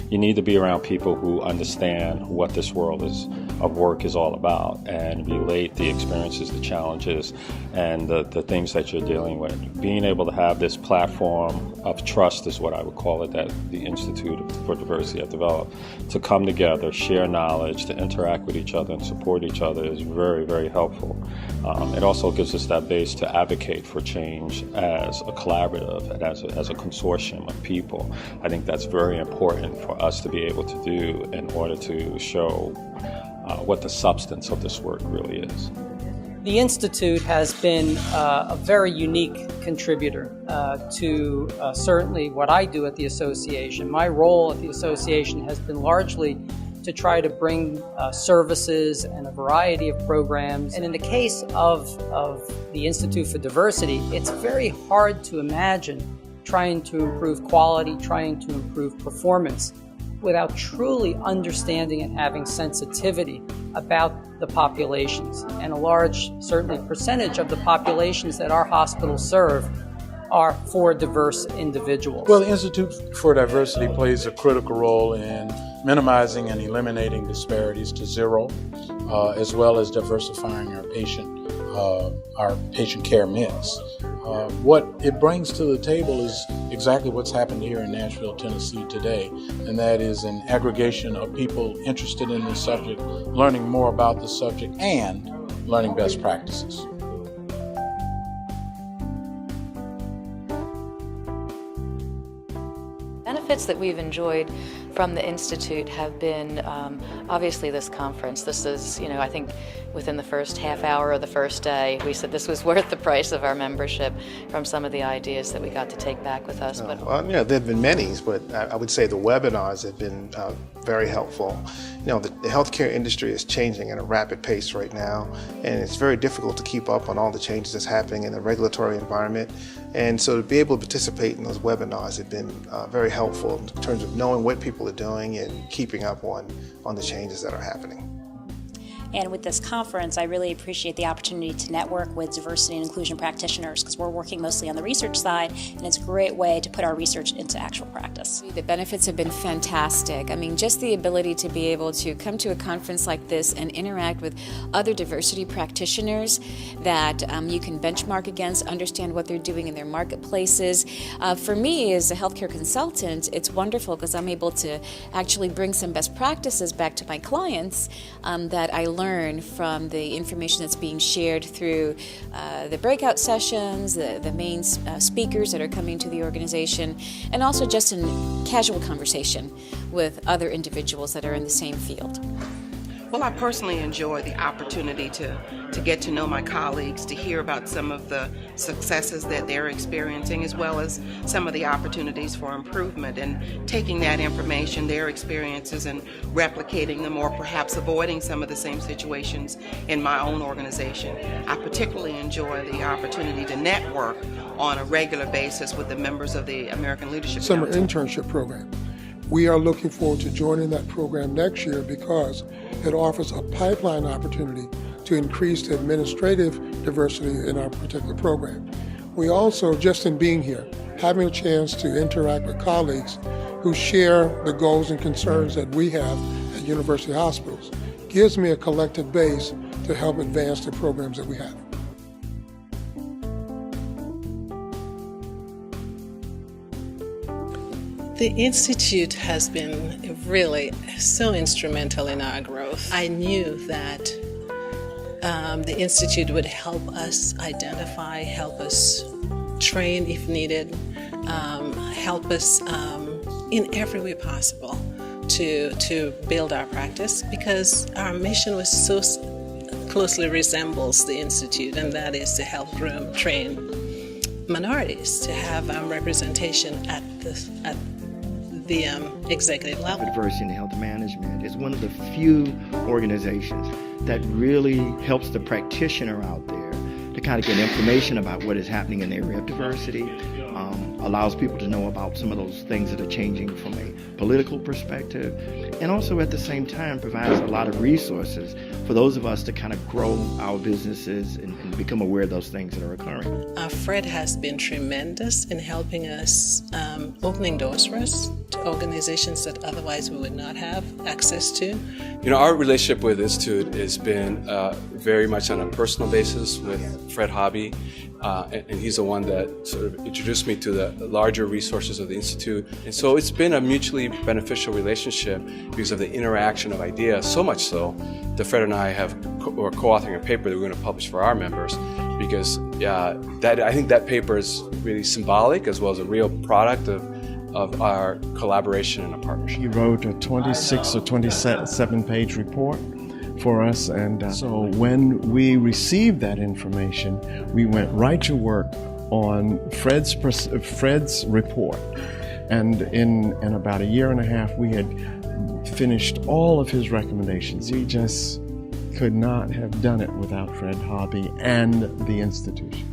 you need to be around people who understand what this world of work is all about and relate the experiences, the challenges, and the things that you're dealing with. Being able to have this platform of trust is what I would call it, that the Institute for Diversity have developed, to come together, share knowledge, to interact with each other and support each other is very, very helpful. It also gives us that base to advocate for change as a collaborative and as a consortium of people. I think that's very important for us to be able to do in order to show what the substance of this work really is. The Institute has been a very unique contributor to certainly what I do at the association. My role at the association has been largely to try to bring services and a variety of programs. And in the case of the Institute for Diversity, it's very hard to imagine trying to improve quality, trying to improve performance without truly understanding and having sensitivity about the populations. And a large, certainly, percentage of the populations that our hospitals serve are for diverse individuals. Well, the Institute for Diversity plays a critical role in minimizing and eliminating disparities to zero, as well as diversifying our patient care mix. What it brings to the table is exactly what's happened here in Nashville, Tennessee today, and that is an aggregation of people interested in this subject, learning more about the subject, and learning best practices. Benefits that we've enjoyed from the Institute have been obviously this conference. This is, I think within the first half hour of the first day, we said this was worth the price of our membership from some of the ideas that we got to take back with us. Well, there have been many, but I would say the webinars have been very helpful. The healthcare industry is changing at a rapid pace right now, and it's very difficult to keep up on all the changes that's happening in the regulatory environment. And so to be able to participate in those webinars have been very helpful in terms of knowing what people are doing and keeping up on the changes that are happening. And with this conference, I really appreciate the opportunity to network with diversity and inclusion practitioners, because we're working mostly on the research side, and it's a great way to put our research into actual practice. The benefits have been fantastic. I mean, just the ability to be able to come to a conference like this and interact with other diversity practitioners that you can benchmark against, understand what they're doing in their marketplaces. For me, as a healthcare consultant, it's wonderful because I'm able to actually bring some best practices back to my clients that I learn from the information that's being shared through the breakout sessions, the main speakers that are coming to the organization, and also just in casual conversation with other individuals that are in the same field. Well, I personally enjoy the opportunity to get to know my colleagues, to hear about some of the successes that they're experiencing, as well as some of the opportunities for improvement, and taking that information, their experiences, and replicating them, or perhaps avoiding some of the same situations in my own organization. I particularly enjoy the opportunity to network on a regular basis with the members of the American Leadership Summer Council. Internship Program. We are looking forward to joining that program next year because it offers a pipeline opportunity to increase the administrative diversity in our particular program. We also, just in being here, having a chance to interact with colleagues who share the goals and concerns that we have at university hospitals, gives me a collective base to help advance the programs that we have. The Institute has been really so instrumental in our growth. I knew that the Institute would help us identify, help us train if needed, help us in every way possible to build our practice, because our mission was so closely resembles the Institute, and that is to help groom, train minorities to have representation at the executive level. Diversity in Health Management is one of the few organizations that really helps the practitioner out there to kind of get information about what is happening in the area of diversity, allows people to know about some of those things that are changing from a political perspective, and also at the same time provides a lot of resources for those of us to kind of grow our businesses and become aware of those things that are occurring. Fred has been tremendous in helping us, opening doors for us to organizations that otherwise we would not have access to. You know, our relationship with the Institute has been very much on a personal basis with Fred Hobby, and he's the one that sort of introduced me to the larger resources of the Institute. And so it's been a mutually beneficial relationship because of the interaction of ideas, so much so that Fred and I are co-authoring a paper that we're going to publish for our members, because I think that paper is really symbolic as well as a real product of our collaboration and a partnership. He wrote a 26 or 27 page report for us, and so when we received that information, we went right to work on Fred's report, and in about a year and a half we had finished all of his recommendations. We just could not have done it without Fred Hobby and the institution.